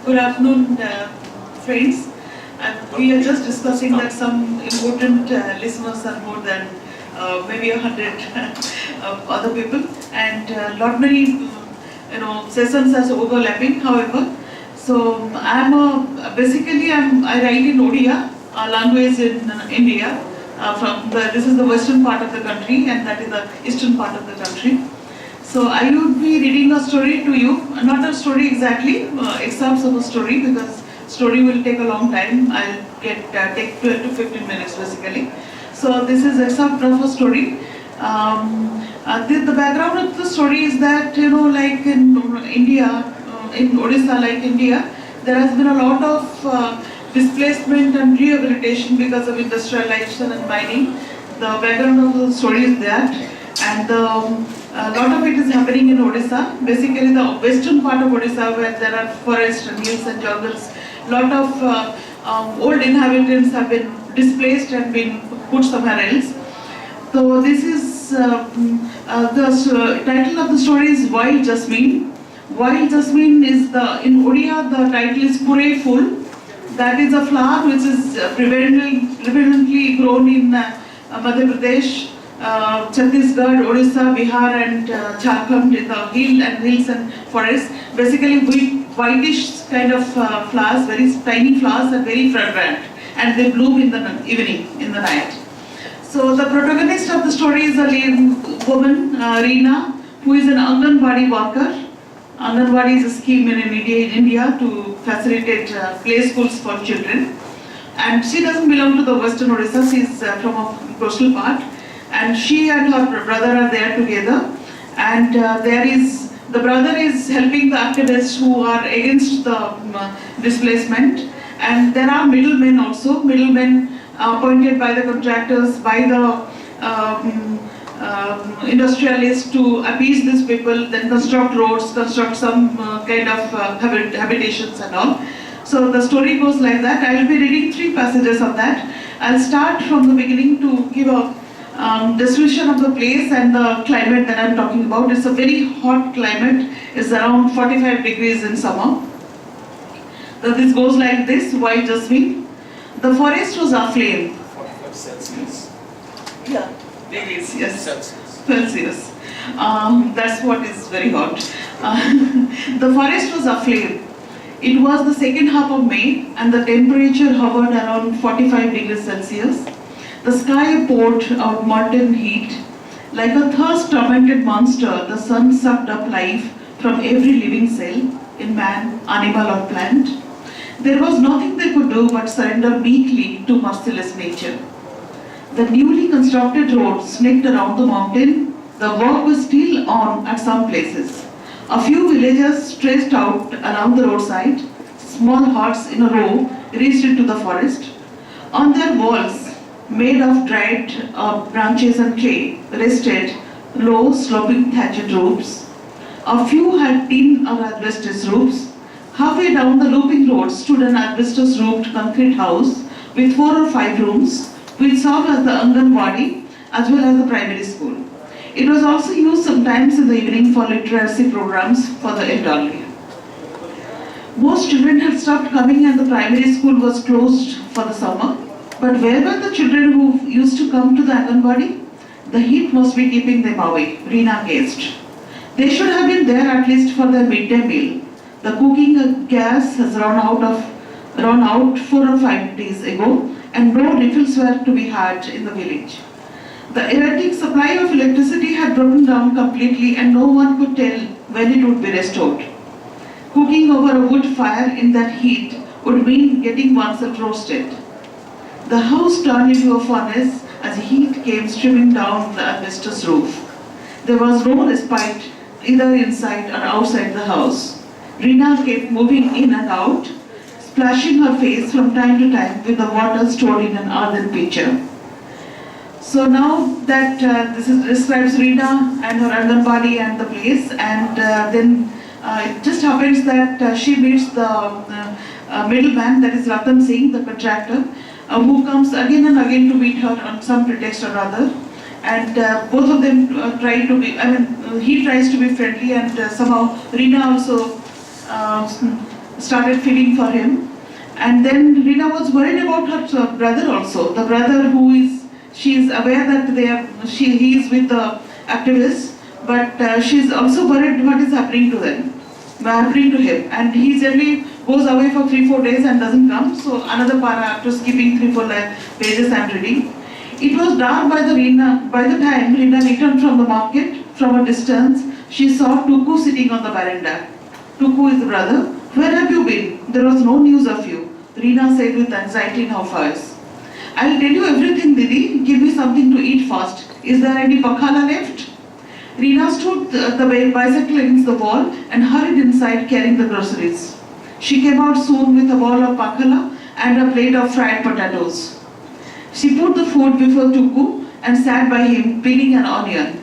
Good afternoon, friends. And we are just discussing that some important listeners are more than maybe 100 other people, and lot many sessions are overlapping. However, so I write in Odia, a language in India. This is the western part of the country, and that is the eastern part of the country. So I would be reading a story to you, not a story exactly, excerpts of a story, because story will take a long time. I'll take 12 to 15 minutes basically. So this is excerpt of a story. The background of the story is that, like in India, in Odisha, like India, there has been a lot of displacement and rehabilitation because of industrialization and mining. The background of the story is that, and a lot of it is happening in Odisha, basically the western part of Odisha, where there are forests and hills and jungles. Lot of old inhabitants have been displaced and been put somewhere else. So this is the title of the story is Wild Jasmine. Wild Jasmine is in Odia the title is Pure Full. That is a flower which is predominantly grown in Madhya Pradesh, Chhattisgarh, Odisha, Bihar and Jharkhand, in the hills and forests. Basically whitish kind of flowers, very tiny flowers and very fragrant, and they bloom in the evening, in the night. So the protagonist of the story is a woman, Reena, who is an Anganwadi worker. Anganwadi is a scheme in India to facilitate play schools for children. And she doesn't belong to the western Odisha, she is from a coastal part. And she and her brother are there together. And the brother is helping the activists who are against the displacement. And there are middlemen also, middlemen appointed by the contractors, by the industrialists to appease these people, then construct roads, construct some kind of habitations and all. So the story goes like that. I will be reading 3 passages of that. I'll start from the beginning to give a description of the place and the climate that I'm talking about. It's a very hot climate. It's around 45 degrees in summer. So this goes like this, Wild Jasmine. The forest was aflame. 45 Celsius. Yeah. Degrees, yes. Celsius. That's what is very hot. The forest was aflame. It was the second half of May and the temperature hovered around 45 degrees Celsius. The sky poured out molten heat. Like a thirst-tormented monster, the sun sucked up life from every living cell, in man, animal or plant. There was nothing they could do but surrender meekly to merciless nature. The newly constructed road snaked around the mountain. The work was still on at some places. A few villagers stretched out along the roadside. Small huts in a row reached into the forest. On their walls, made of dried branches and clay, rested low sloping thatched roofs. A few had tin or asbestos roofs. Halfway down the looping road stood an asbestos roofed concrete house with 4 or 5 rooms, which served as the Anganwadi as well as the primary school. It was also used sometimes in the evening for literacy programs for the elderly. Most children had stopped coming and the primary school was closed for the summer. But where were the children who used to come to the Anganwadi? The heat must be keeping them away, Reena guessed. They should have been there at least for their midday meal. The cooking gas has run out 4 or 5 days ago, and no refills were to be had in the village. The erratic supply of electricity had broken down completely and no one could tell when it would be restored. Cooking over a wood fire in that heat would mean getting oneself roasted. The house turned into a furnace as heat came streaming down the asbestos roof. There was no respite either inside or outside the house. Reena kept moving in and out, splashing her face from time to time with the water stored in an earthen pitcher. So now that this describes Reena and her Anganwadi and the place, and then it just happens that she meets the middleman, that is Ratan Singh, the contractor, who comes again and again to meet her on some pretext or other. And both of them try to be, he tries to be friendly, and somehow Reena also started feeling for him. And then Reena was worried about her brother also. The brother she is aware that he is with the activists, but she is also worried what is happening to him. And he generally goes away for 3-4 days and doesn't come. So another para, after skipping 3-4 pages I am reading. It was dark by the time Reena returned from the market. From a distance, she saw Tuku sitting on the veranda. Tuku is the brother. Where have you been? There was no news of you, Reena said with anxiety in her voice. I'll tell you everything, Didi. Give me something to eat first. Is there any pakhala left? Reena stood the bicycle against the wall and hurried inside carrying the groceries. She came out soon with a bowl of pakhala and a plate of fried potatoes. She put the food before Tuku and sat by him peeling an onion.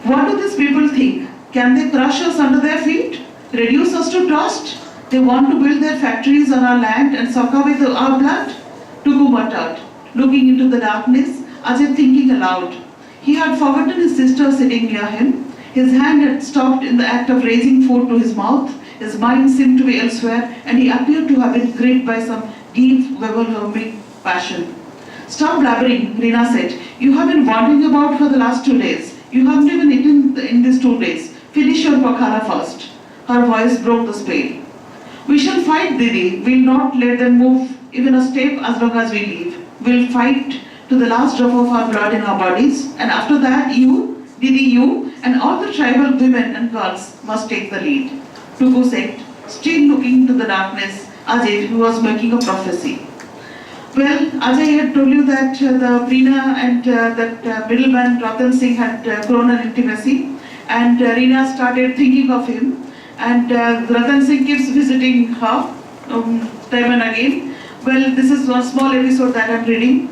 What do these people think? Can they crush us under their feet? Reduce us to dust? They want to build their factories on our land and suck away our blood? Tuku muttered, looking into the darkness, as if thinking aloud. He had forgotten his sister sitting near him. His hand had stopped in the act of raising food to his mouth. His mind seemed to be elsewhere, and he appeared to have been gripped by some deep, overwhelming passion. Stop blabbering, Reena said. You have been wandering about for the last 2 days. You haven't even eaten in these 2 days. Finish your pakhala first. Her voice broke the spell. We shall fight, Didi. We'll not let them move even a step as long as we live. We'll fight to the last drop of our blood in our bodies, and after that you, Didi, you, and all the tribal women and girls must take the lead. Tuku said, still looking into the darkness as if he was making a prophecy. Well, as I had told you that the Reena and that middleman Ratan Singh had grown an intimacy, and Reena started thinking of him, and Ratan Singh keeps visiting her time and again. Well, this is one small episode that I am reading.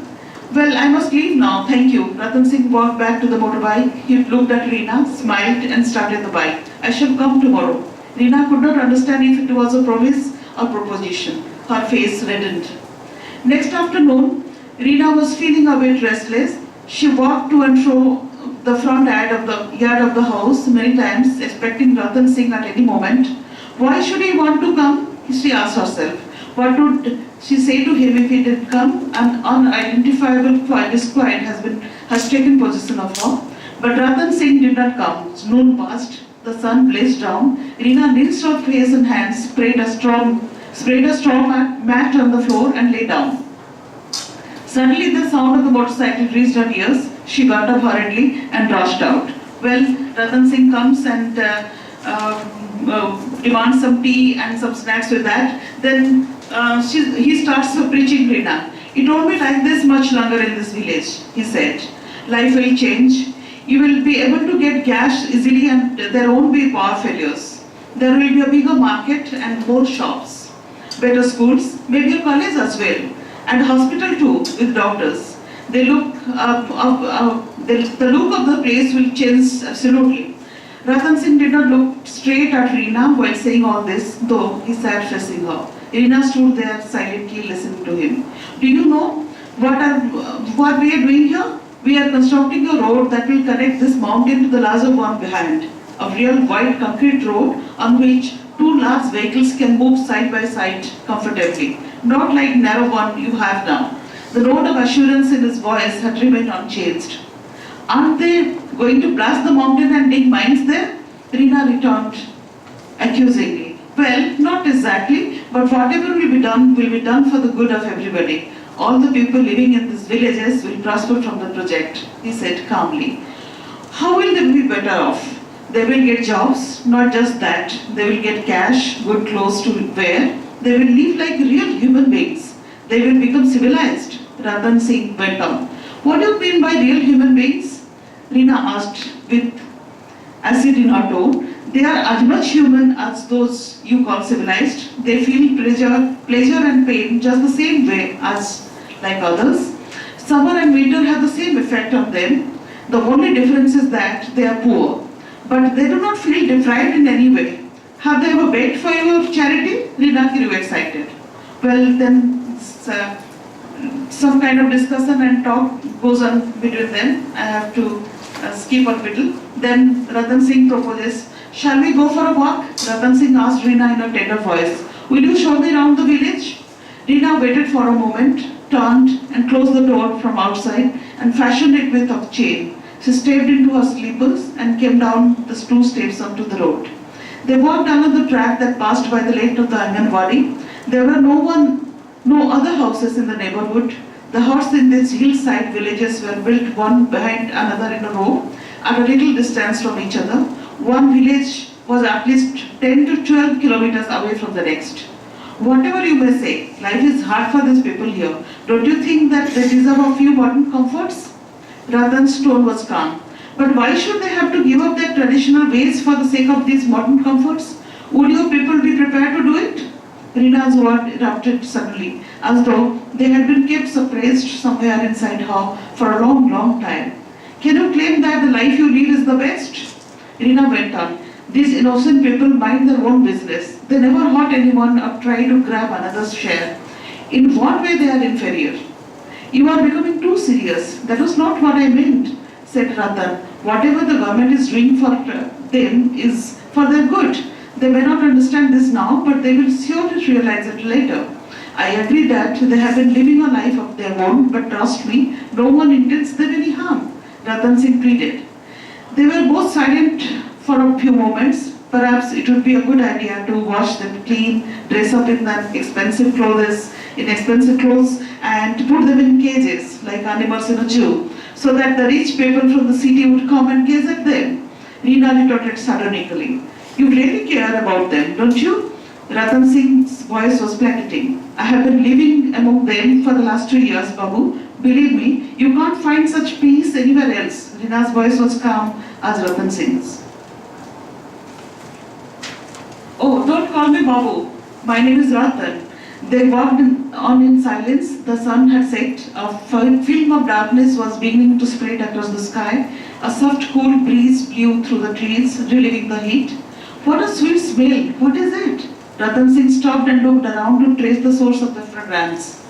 Well, I must leave now, thank you. Ratan Singh walked back to the motorbike. He looked at Reena, smiled and started the bike. I shall come tomorrow. Reena could not understand if it was a promise or proposition. Her face reddened. Next afternoon, Reena was feeling a bit restless. She walked to and fro the front yard of the house many times, expecting Ratan Singh at any moment. Why should he want to come? She asked herself. What would she say to him if he did come? An unidentifiable disquiet has taken possession of her. But Ratan Singh did not come. Noon passed. The sun blazed down. Reena rinsed her face and hands, sprayed a straw mat on the floor and lay down. Suddenly the sound of the motorcycle reached her ears. She got up hurriedly and rushed out. Well, Ratan Singh comes and demands some tea and some snacks with that. Then he starts preaching Reena. It won't be like this much longer in this village, he said. Life will change. You will be able to get cash easily and there won't be power failures. There will be a bigger market and more shops. Better schools, maybe a college as well. And a hospital too, with doctors. The look of the place will change absolutely. Ratan Singh did not look straight at Reena while saying all this, though he sat facing her. Reena stood there silently listening to him. Do you know what we are doing here? We are constructing a road that will connect this mountain to the larger one behind. A real wide concrete road on which 2 large vehicles can move side by side comfortably. Not like narrow one you have now. The note of assurance in his voice had remained unchanged. Aren't they going to blast the mountain and dig mines there? Reena returned accusingly. Well, not exactly, but whatever will be done for the good of everybody. All the people living in these villages will prosper from the project, he said calmly. How will they be better off? They will get jobs, not just that. They will get cash, good clothes to wear. They will live like real human beings. They will become civilized. Ratan Singh went on. What do you mean by real human beings? Reena asked with acid in her tone. They are as much human as those you call civilized. They feel pleasure and pain just the same way as like others. Summer and winter have the same effect on them. The only difference is that they are poor. But they do not feel deprived in any way. Have they ever begged for your charity? Reena grew excited. Well, then some kind of discussion and talk goes on between them. I have to skip a little. Then Ratan Singh proposes, shall we go for a walk? Ratan Singh asked Reena in a tender voice. Will you show me around the village? Rina waited for a moment, turned and closed the door from outside and fashioned it with a chain. She stepped into her slippers and came down the 2 steps onto the road. They walked down the track that passed by the lake of the Anganwadi. There were no other houses in the neighborhood. The huts in these hillside villages were built one behind another in a row at a little distance from each other. One village was at least 10 to 12 kilometers away from the next. Whatever you may say, life is hard for these people here. Don't you think that they deserve a few modern comforts? Rathan's tone was calm. But why should they have to give up their traditional ways for the sake of these modern comforts? Would your people be prepared to do it? Rina's word erupted suddenly, as though they had been kept suppressed somewhere inside her for a long, long time. Can you claim that the life you live is the best? Rina went on. These innocent people mind their own business. They never hurt anyone or try to grab another's share. In what way they are inferior? You are becoming too serious. That was not what I meant, said Rathan. Whatever the government is doing for them is for their good. They may not understand this now, but they will surely realize it later. I agree that they have been living a life of their own, but trust me, no one intends them any harm, Rathan Singh pleaded. They were both silent for a few moments. Perhaps it would be a good idea to wash them clean, dress up in expensive clothes, and put them in cages like animals in a zoo, so that the rich people from the city would come and gaze at them. Rina retorted sardonically. You really care about them, don't you? Rathan Singh's voice was placating. I have been living among them for the last 2 years, Babu. Believe me, you can't find such peace anywhere else. Rina's voice was calm as Rathan Singh's. Oh, don't call me Babu. My name is Rathan. They walked on in silence. The sun had set. A film of darkness was beginning to spread across the sky. A soft, cool breeze blew through the trees, relieving the heat. What a sweet smell! What is it? Rathan Singh stopped and looked around to trace the source of the fragrance.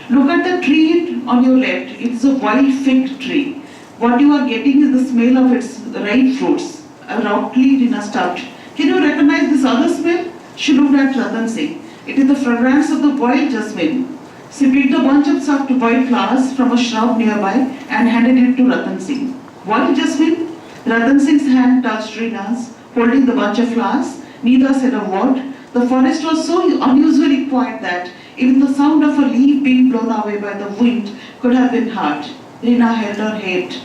Look at the tree on your left. It is a wild fig tree. What you are getting is the smell of its ripe fruits. Abruptly, Rina stopped. Can you recognize this other smell? She looked at Rathan Singh. It is the fragrance of the wild jasmine. She picked a bunch of soft white flowers from a shrub nearby and handed it to Rathan Singh. Wild jasmine? Rathan Singh's hand touched Rina's, holding the bunch of flowers. Neither said a word. The forest was so unusually quiet that even the sound of a leaf being blown away by the wind could have been heard. Rina held her head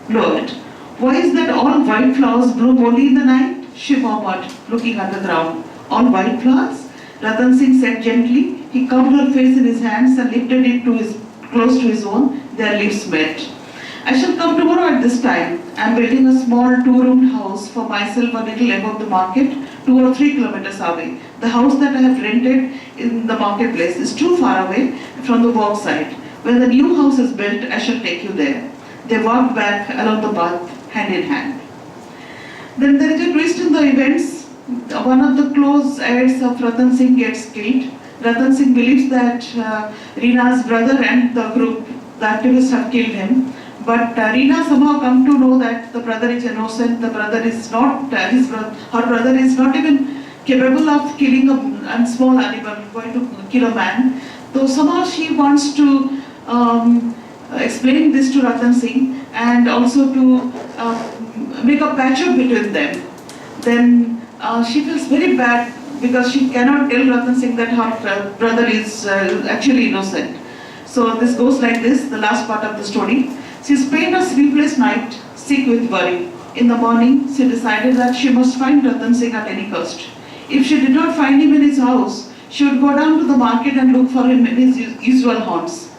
lowered. Why is that all white flowers bloom only in the night? She murmured, looking at the ground. All white flowers? Rathan Singh said gently. He covered her face in his hands and lifted it close to his own. Their lips met. I shall come tomorrow at this time. I am building a small 2-roomed house for myself a little above the market, 2 or 3 kilometers away. The house that I have rented in the marketplace is too far away from the walk side. When the new house is built, I shall take you there. They walked back along the path, hand in hand. Then there is a twist in the events. One of the close aides of Rathan Singh gets killed. Rathan Singh believes that Rina's brother and the group, the activists, have killed him. But Rina somehow come to know that the brother is innocent. The brother is not, her brother is not even capable of killing a small animal, going to kill a man. So somehow she wants to explain this to Rathan Singh and also to make a patch-up between them. Then she feels very bad because she cannot tell Rathan Singh that her brother is actually innocent. So this goes like this, the last part of the story. She spent a sleepless night, sick with worry. In the morning, she decided that she must find Rathan Singh at any cost. If she did not find him in his house, she would go down to the market and look for him in his usual haunts.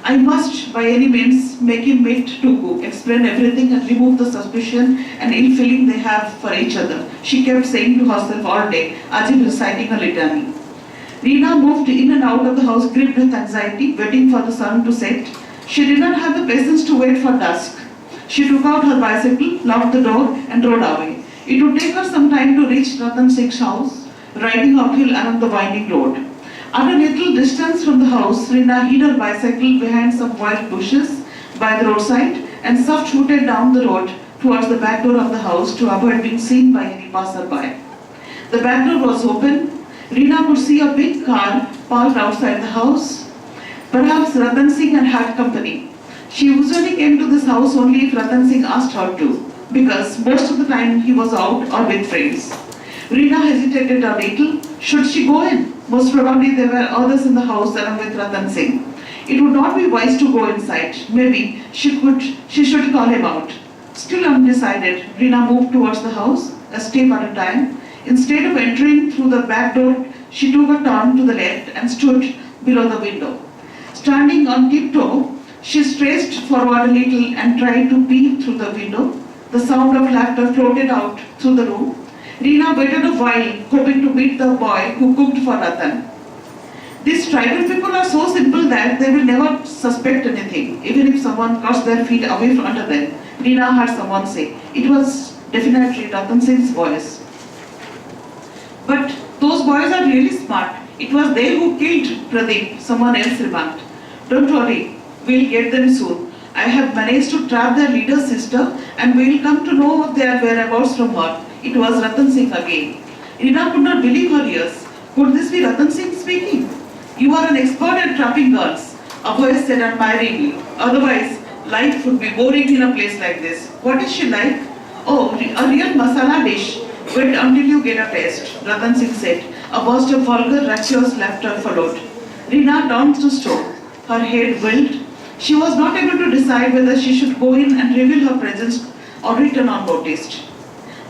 I must, by any means, make him meet Tuku, explain everything and remove the suspicion and ill feeling they have for each other. She kept saying to herself all day, as if reciting a litany. Rina moved in and out of the house gripped with anxiety, waiting for the sun to set. She did not have the patience to wait for dusk. She took out her bicycle, locked the door and rode away. It would take her some time to reach Rathan Singh's house, riding uphill along the winding road. At a little distance from the house, Rina hid her bicycle behind some wild bushes by the roadside and soft-footed down the road towards the back door of the house to avoid being seen by any passerby. The back door was open Reena could see a big car parked outside the house. Perhaps Ratan Singh had company. She usually came to this house only if Ratan Singh asked her to, because most of the time he was out or with friends. Reena hesitated a little. Should she go in? Most probably there were others in the house along with Ratan Singh. It would not be wise to go inside. Maybe she should call him out. Still undecided, Reena moved towards the house, a step at a time. Instead of entering through the back door, she took a turn to the left and stood below the window. Standing on tiptoe, she stretched forward a little and tried to peep through the window. The sound of laughter floated out through the room. Reena waited a while, hoping to meet the boy who cooked for Ratan. These tribal people are so simple that they will never suspect anything, even if someone cuts their feet away from under them. Reena heard someone say. It was definitely Ratan Singh's voice. But those boys are really smart. It was they who killed Pradeep, someone else remarked. Don't worry, we'll get them soon. I have managed to trap their leader's sister and we'll come to know of their whereabouts from her. It was Ratan Singh again. Reena could not believe her ears. Could this be Ratan Singh speaking? You are an expert at trapping girls, a voice said admiringly. Otherwise, life would be boring in a place like this. What is she like? Oh, a real masala dish. Wait until you get a taste, Ratan Singh said. A burst of vulgar, rapturous laughter followed. Reena turned to stone. Her head whirled. She was not able to decide whether she should go in and reveal her presence or return unnoticed.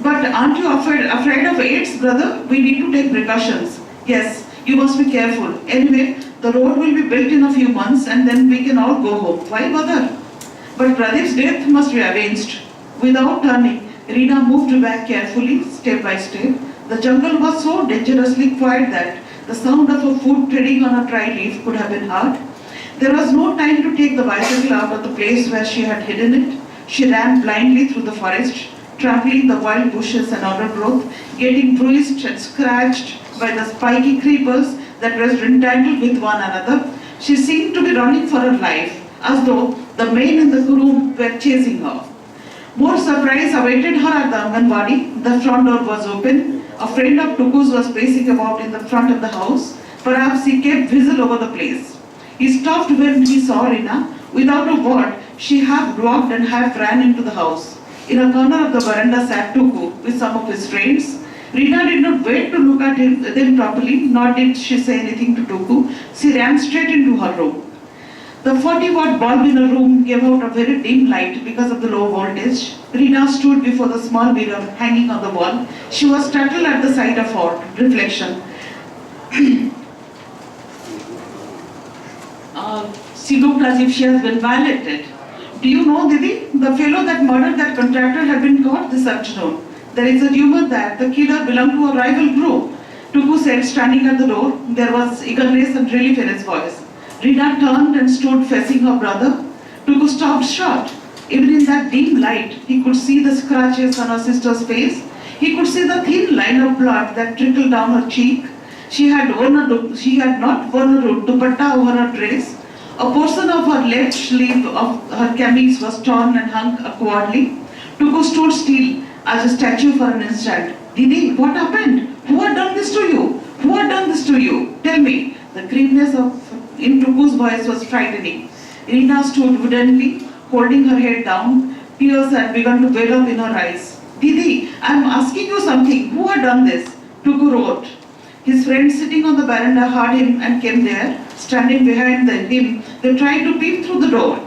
But aren't you afraid of AIDS, brother? We need to take precautions. Yes, you must be careful. Anyway, the road will be built in a few months and then we can all go home. Why bother? But Pradeep's death must be avenged. Without turning, Reena moved back carefully, step by step. The jungle was so dangerously quiet that the sound of a foot treading on a dry leaf could have been heard. There was no time to take the bicycle out of the place where she had hidden it. She ran blindly through the forest, trampling the wild bushes and undergrowth, getting bruised and scratched by the spiky creepers that were entangled with one another. She seemed to be running for her life, as though the men in the room were chasing her. More surprise awaited her at the Anganwadi. The front door was open. A friend of Tuku's was pacing about in the front of the house. Perhaps he kept vigil over the place. He stopped when he saw Reena. Without a word, she half walked and half ran into the house. In a corner of the veranda sat Tuku with some of his friends. Reena did not wait to look at them properly, nor did she say anything to Tuku. She ran straight into her room. The 40-watt bulb in her room gave out a very dim light because of the low voltage. Reena stood before the small mirror hanging on the wall. She was startled at the sight of her reflection. She looked as if she had been violated. Do you know, Didi, the fellow that murdered that contractor had been caught this afternoon. There is a rumor that the killer belonged to a rival group. Tuku said, standing at the door. There was eagerness and relief in his voice. Reena turned and stood facing her brother. Tuku stopped short. Even in that dim light, he could see the scratches on her sister's face. He could see the thin line of blood that trickled down her cheek. She had not worn a dupatta over her dress. A portion of her left sleeve of her kameez was torn and hung awkwardly. Tuku stood still as a statue for an instant. Didi, what happened? Who had done this to you? Who had done this to you? Tell me. The grimness in Tuku's voice was frightening. Reena stood woodenly, holding her head down. Tears had begun to well up in her eyes. Didi, I am asking you something. Who had done this? Tuku roared. His friends sitting on the veranda heard him and came there. Standing behind him, they tried to peep through the door.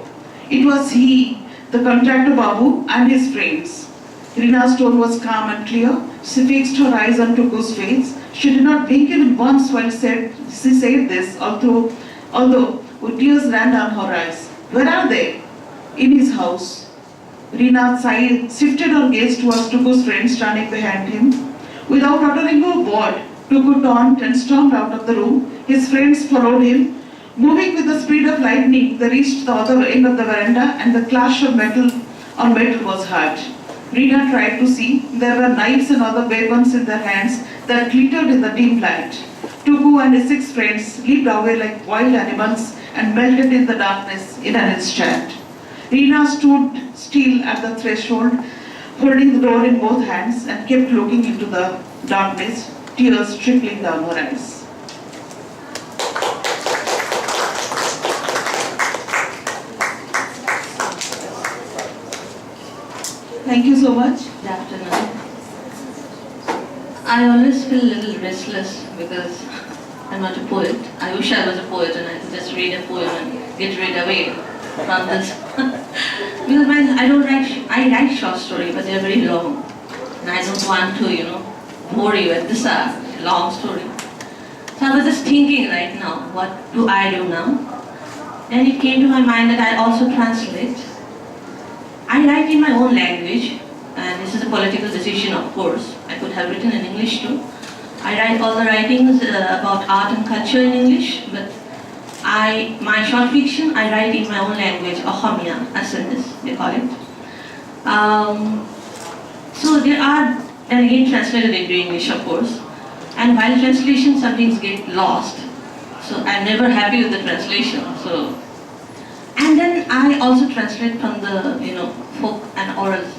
It was he, the contractor Babu, and his friends. Reena's tone was calm and clear. She fixed her eyes on Tuku's face. She did not blink even once while she said this, although with tears ran down her eyes. Where are they? In his house. Reena sighed, shifted her gaze towards Tuku's friend standing behind him. Without uttering a word, Tuku turned and stormed out of the room. His friends followed him. Moving with the speed of lightning, they reached the other end of the veranda and the clash of metal on metal was heard. Reena tried to see. There were knives and other weapons in their hands that glittered in the dim light. Tuku and his 6 friends leaped away like wild animals and melted in the darkness in an instant. Reena stood still at the threshold, holding the door in both hands and kept looking into the darkness. tears trickling down her eyes. Thank you so much. Good afternoon. I always feel a little restless because I'm not a poet. I wish I was a poet and I could just read a poem and get rid away from this. Because I write short stories, but they're very long. And I don't want to, bore you with this long story. So I was just thinking right now, what do I do now? Then it came to my mind that I also translate. I write in my own language, and this is a political decision, of course. I could have written in English too. I write all the writings about art and culture in English, but my short fiction I write in my own language, Ohomia, Assamese, they call it. So there are, and again translated into English, of course. And while translation, some things get lost. So I'm never happy with the translation. And then I also translate from the folk and orals.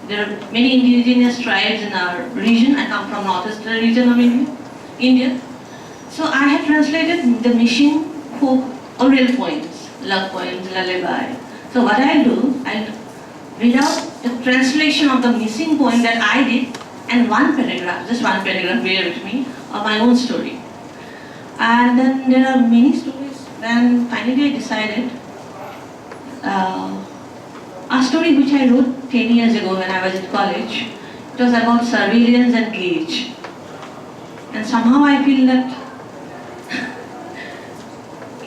There are many indigenous tribes in our region. I come from northeastern region of India. So I have translated the Machine folk oral poems, love poems, lullaby. So what I do, I read out the translation of the missing poem that I did and one paragraph, just one paragraph, bear with me, of my own story. And then there are many stories. Then finally I decided a story which I wrote 10 years ago when I was in college. It was about surveillance and gauge. And somehow I feel that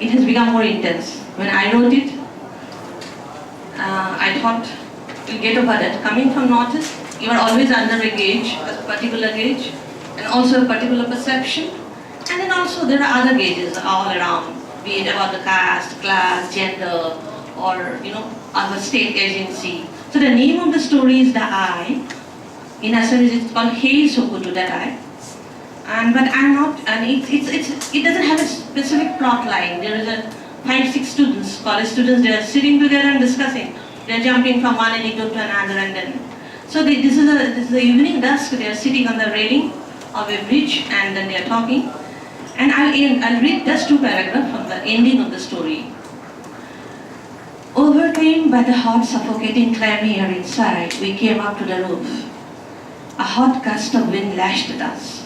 it has become more intense. When I wrote it, I thought, we'll get over that. Coming from Northeast, you are always under a gauge, a particular gauge, and also a particular perception. And then also there are other gauges all around, be it about the caste, class, gender, or our state agency. So the name of the story is The Eye. In Assamese it's called Hei Sokutu, that eye. But I'm not, and it doesn't have a specific plot line. There is 5-6 students, college students, they are sitting together and discussing. They are jumping from one anecdote to another, and then. So this is the evening dusk. They are sitting on the railing of a bridge, and then they are talking. And I'll read just 2 paragraphs from the ending of the story. Overcame by the hot, suffocating clammy air inside, we came up to the roof. A hot gust of wind lashed at us.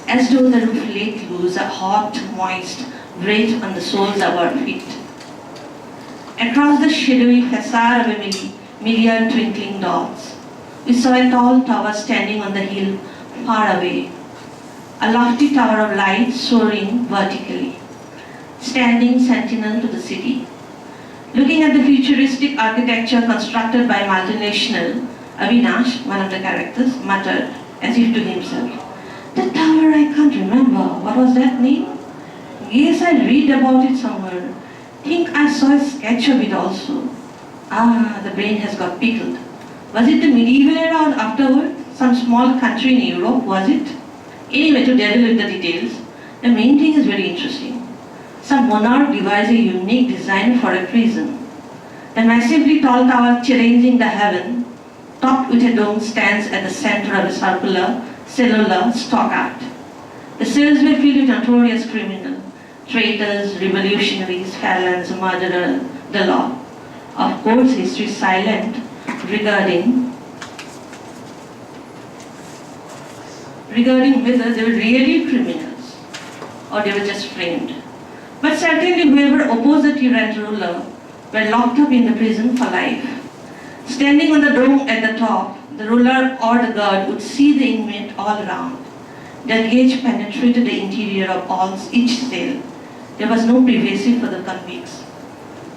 As though the roof let loose a hot, moist breath on the soles of our feet. Across the shadowy facade of a million twinkling dots, we saw a tall tower standing on the hill far away. A lofty tower of light soaring vertically, standing sentinel to the city. Looking at the futuristic architecture constructed by multinational, Avinash, one of the characters, muttered as if to himself, "The tower, I can't remember. What was that name? Yes, I read about it somewhere. Think I saw a sketch of it also. Ah, the brain has got pickled. Was it the medieval era or afterward? Some small country in Europe, was it? Anyway, to devil with the details, the main thing is very interesting. Some monarch devised a unique design for a prison. The massively tall tower challenging the heaven, topped with a dome, stands at the center of a circular, cellular stockade. The cells were filled with notorious criminals, traitors, revolutionaries, felons, murderers, the law. Of course, history is silent regarding whether they were really criminals or they were just framed. But certainly whoever opposed the tyrant ruler were locked up in the prison for life. Standing on the dome at the top, the ruler or the guard would see the inmate all around. Their gaze penetrated the interior of each cell. There was no privacy for the convicts.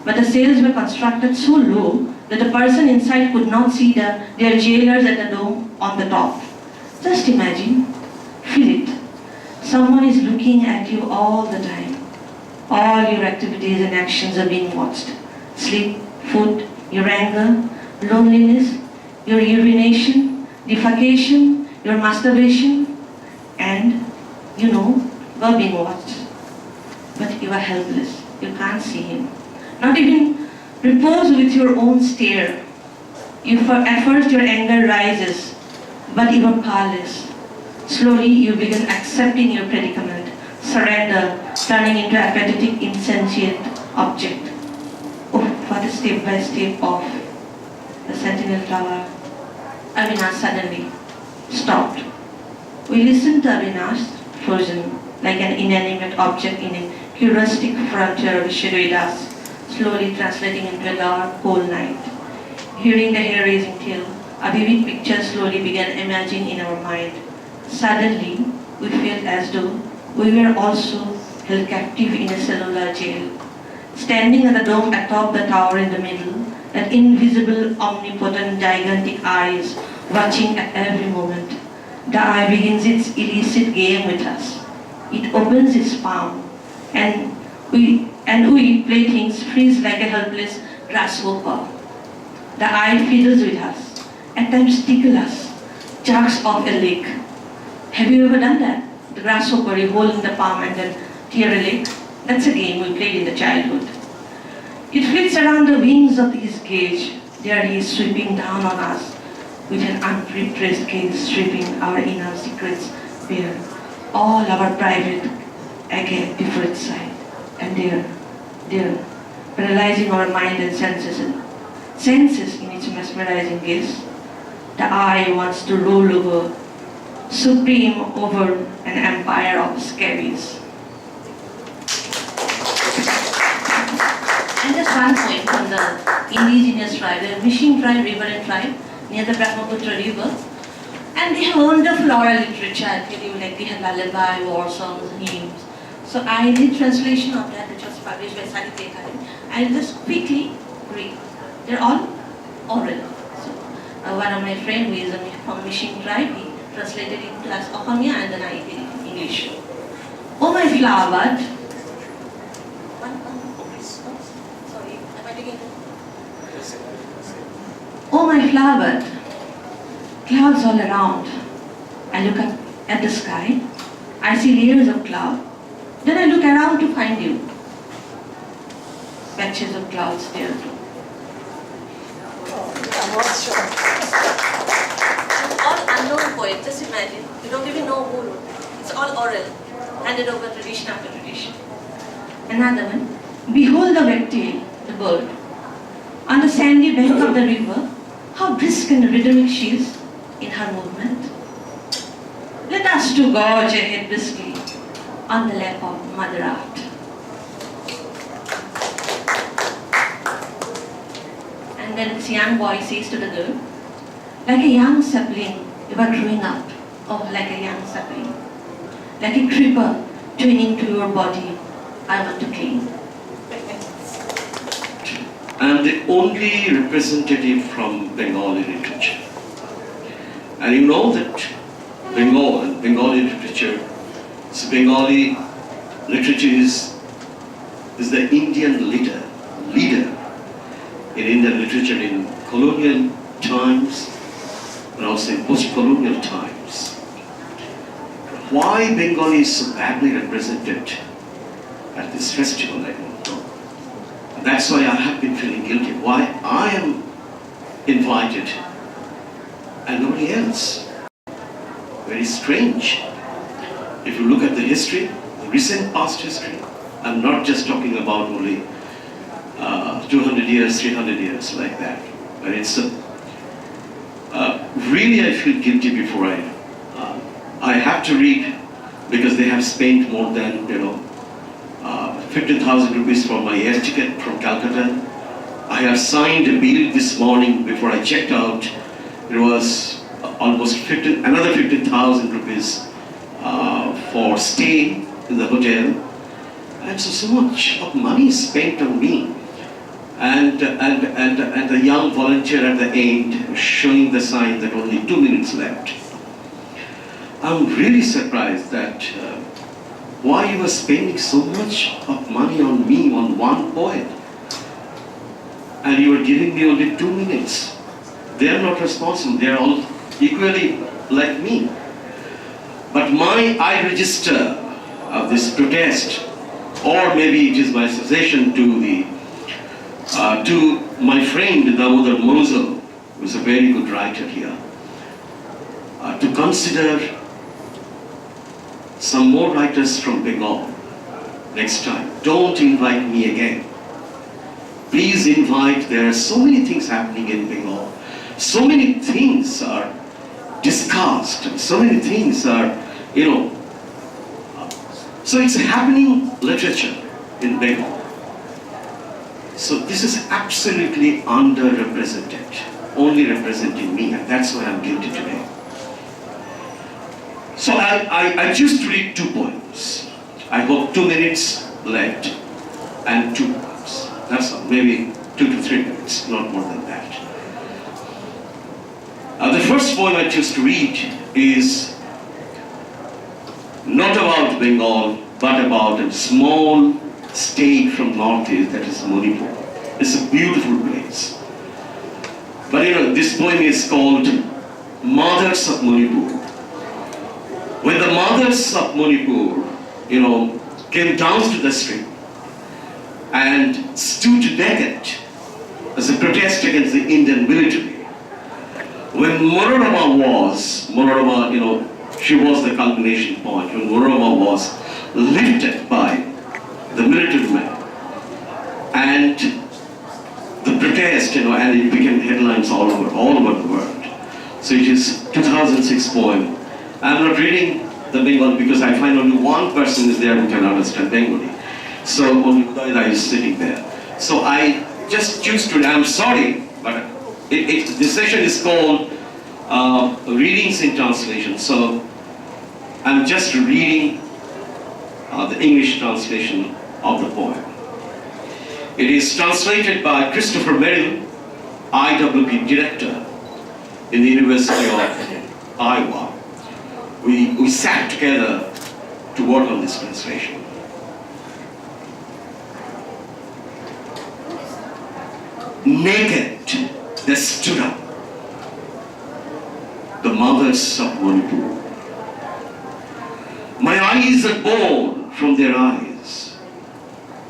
But the cells were constructed so low that the person inside could not see their jailers at the dome on the top. Just imagine, feel it. Someone is looking at you all the time. All your activities and actions are being watched. Sleep, food, your anger, loneliness, your urination, defecation, your masturbation, and you're being watched. But you are helpless. You can't see him. Not even repose with your own stare. At first your anger rises, but you are powerless. Slowly you begin accepting your predicament, surrender, turning into a apathetic, insentient object. Oh, for the step by step of the Sentinel Tower, Avinash suddenly stopped. We listened to Avinash, frozen, like an inanimate object in a heuristic frontier of a shadowy dusk, slowly translating into a dark, cold night. Hearing the hair-raising tale, a vivid picture slowly began emerging in our mind. Suddenly, we felt as though we were also held captive in a cellular jail. Standing at the dome atop the tower in the middle, that invisible, omnipotent, gigantic eye is watching at every moment. The eye begins its illicit game with us. It opens its palm, and we playthings freeze like a helpless grasshopper. The eye fiddles with us, at times tickles us, jerks off a leg. Have you ever done that? The grasshopper you hold in the palm and then tear a leg? That's a game we played in the childhood. It flits around the wings of his cage. There he is sweeping down on us with an unrepressed gaze, stripping our inner secrets bare. All our private agate before its sight. And there, paralyzing our mind and senses in its mesmerizing gaze. The eye wants to roll over, supreme over an empire of scabies. And just one point from the indigenous tribe, the Mishing tribe, riverine tribe, near the Brahmaputra river. And they have wonderful oral literature, I tell you, like they have lullaby, war songs, hymns. So I did translation of that, which was published by Satpathy. I'll just quickly read. They're all oral. So one of my friends who is from Mishing tribe, he translated it to us Ohamia and then I did it in English. Oh my flower bud. Sorry, am I taking? Oh my flower bud. Clouds all around. I look up at the sky. I see layers of cloud. Then I look around to find you. Patches of clouds there too. All unknown poets, just imagine. You don't even know who wrote it. It's all oral, handed over tradition after tradition. Another one. Behold the wagtail, the bird. On the sandy bank of the river, how brisk and rhythmic she is in her movement. Let us two gorge ahead briskly on the lap of Mother Earth. And then this young boy says to the girl, like a young sapling, you are growing up. Oh, like a young sapling. Like a creeper twining to your body, I want to cling. I am the only representative from Bengali literature. And you know that Bengali literature, Bengali literature is the Indian leader in Indian literature in colonial times, but also in post-colonial times. Why Bengali is so badly represented at this festival, I don't know. And that's why I have been feeling guilty. Why I am invited and nobody else. Very strange. If you look at the history, the recent past history, I'm not just talking about only 200 years, 300 years like that. But it's really I feel guilty before I have to read, because they have spent more than 15,000 rupees for my air ticket from Calcutta. I have signed a bill this morning before I checked out. It was almost another 15,000 rupees for stay in the hotel. And so much of money is spent on me. And the young volunteer at the end showing the sign that only 2 minutes left. I'm really surprised that why you are spending so much of money on me, on one poet, and you are giving me only 2 minutes. They are not responsible. They are all equally like me. But I register of this protest, or maybe it is my association to my friend Damodar Mosel, who is a very good writer here, to consider some more writers from Bengal next time. Don't invite me again. Please invite, there are so many things happening in Bengal. So many things are discussed, and so many things are, so it's happening literature in Bengal. So this is absolutely underrepresented, only representing me, and that's why I'm guilty today. So I choose to read 2 poems. I hope 2 minutes left and 2 poems. That's all, maybe 2 to 3 minutes, not more than that. The first poem I choose to read is not about Bengal, but about a small state from northeast, that is Manipur. It's a beautiful place. But this poem is called Mothers of Manipur. When the mothers of Manipur, came down to the street and stood naked as a protest against the Indian military. When Morarama, she was the culmination point, when Morarama was lifted by the military men, and the protest, and it became headlines all over the world. So it is 2006 poem. I'm not reading the Bengali because I find only one person is there who can understand Bengali. So only Udaida is sitting there. So I just choose to, I'm sorry, but this session is called Readings in Translation. So I'm just reading the English translation of the poem. It is translated by Christopher Merrill, IWP director in the University of Iowa. We sat together to work on this translation. Naked, they stood up, the mothers of Manipur. My eyes are born from their eyes.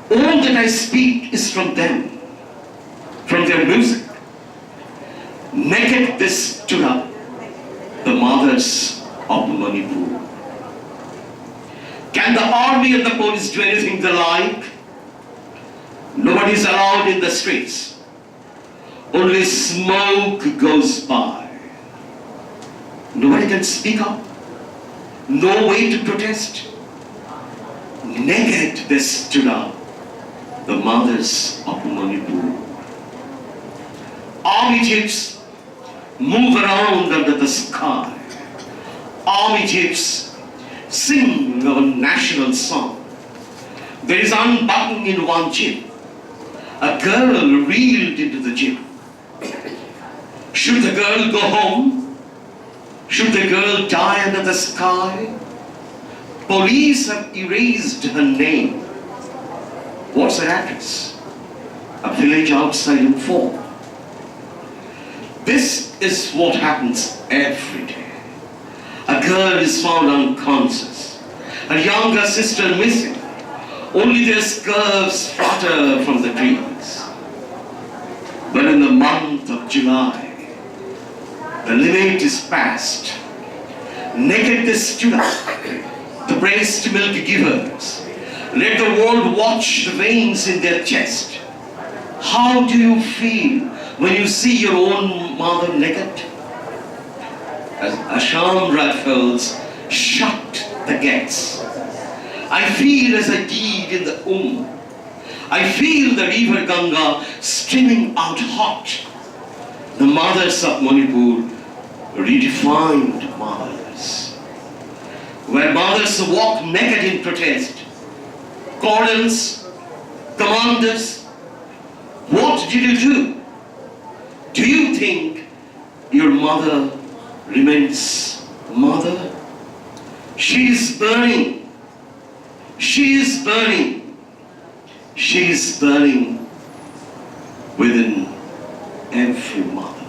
All that I speak is from them, from their music. Naked, they stood up, the mothers of Manipur. Can the army and the police do anything they like? Nobody is allowed in the streets. Only smoke goes by. Nobody can speak up. No way to protest. Naked they stood up, the mothers of Manipur. Army jeeps move around under the sky. Army jeeps sing our national song. There is unbuttoned in one jeep. A girl reeled into the jeep. Should the girl go home? Should the girl die under the sky? Police have erased her name. What's her address? A village outside Info. This is what happens every day. A girl is found unconscious. Her younger sister missing. Only their skirts flutter from the trees. But in the month of July, the limit is past. Naked they stood up, the breast milk givers. Let the world watch the veins in their chest. How do you feel when you see your own mother naked? As Assam rifles shut the gates, I feel as I did in the I feel the river Ganga streaming out hot. The mothers of Manipur redefined mothers. Where mothers walk naked in protest, colonels, commanders, what did you do? Do you think your mother remains mother? She is burning. She is burning. She is burning within every mother.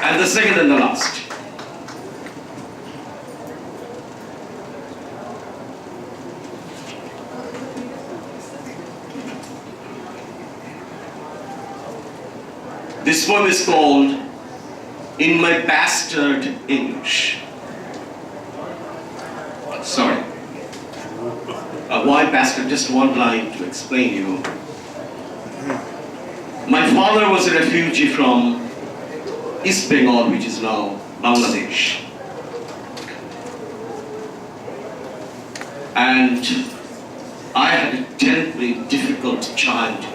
And the second and the last. This poem is called In My Bastard English. Sorry. Why bastard? Just one line to explain you. My father was a refugee from East Bengal, which is now Bangladesh. And I had a terribly difficult childhood.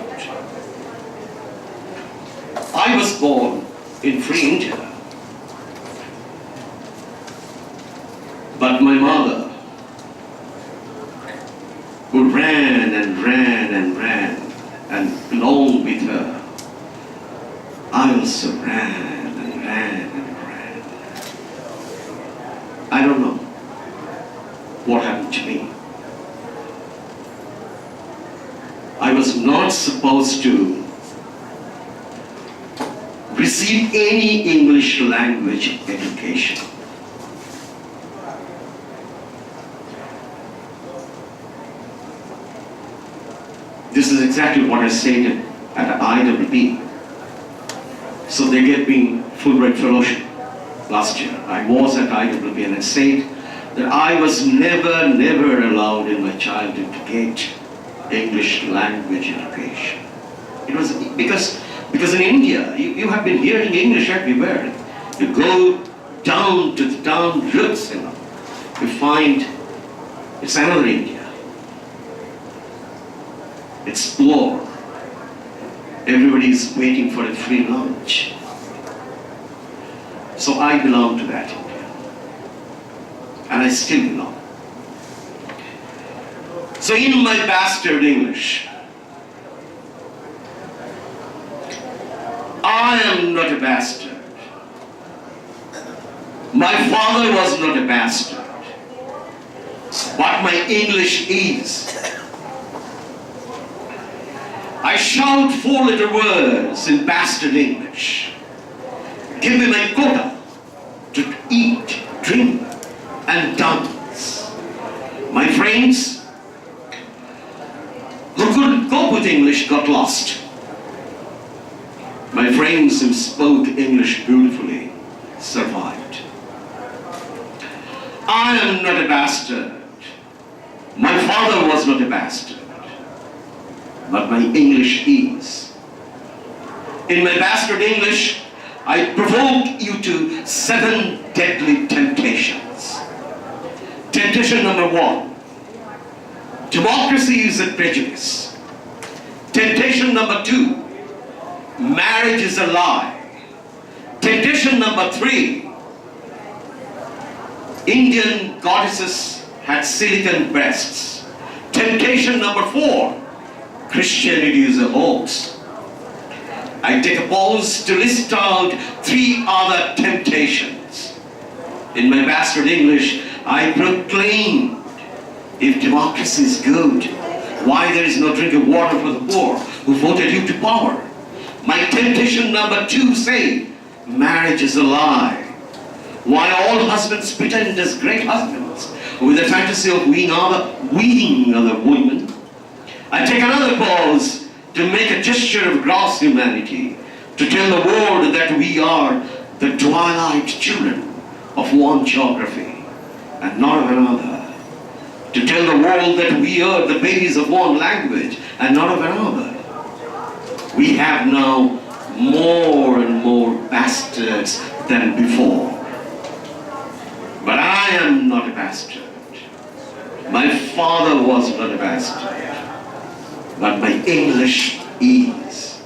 I was born in free India. But my mother, who ran and ran and ran, and along with her, I also ran and ran and ran. I don't know what happened to me. I was not supposed to receive any English language education. This is exactly what I stated at IWP. So they gave me Fulbright Fellowship last year. I was at IWP and I said that I was never allowed in my childhood to get English language education. It was because in India, you have been hearing English everywhere. You go down to the down roots, you find it's another India. Explore. Everybody is waiting for a free lunch. So I belong to that India. And I still belong. So in my bastard English, I am not a bastard. My father was not a bastard. But my English is. I shout 4-letter words in bastard English. Give me my quota to eat, drink, and dance. My friends who couldn't cope with English got lost. My friends who spoke English beautifully survived. I am not a bastard. My father was not a bastard. But my English is. In my bastard English, I provoke you to 7 deadly temptations. Temptation number 1, democracy is a prejudice. Temptation number 2, marriage is a lie. Temptation number 3, Indian goddesses had silicon breasts. Temptation number 4, Christianity is a hoax. I take a pause to list out 3 other temptations. In my bastard English, I proclaim, if democracy is good, why there is no drinking water for the poor who voted you to power? My temptation number 2 say, marriage is a lie. Why all husbands pretend as great husbands with the fantasy of weaning other women. I take another pause to make a gesture of gross humanity, to tell the world that we are the twilight children of one geography and not of another. To tell the world that we are the babies of one language and not of another. We have now more and more bastards than before. But I am not a bastard. My father was not a bastard. But my English is.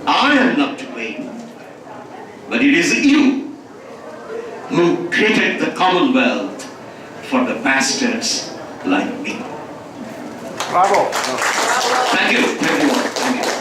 I am not to blame, but it is you who created the Commonwealth for the bastards like me. Bravo. Thank you. Thank you. Thank you.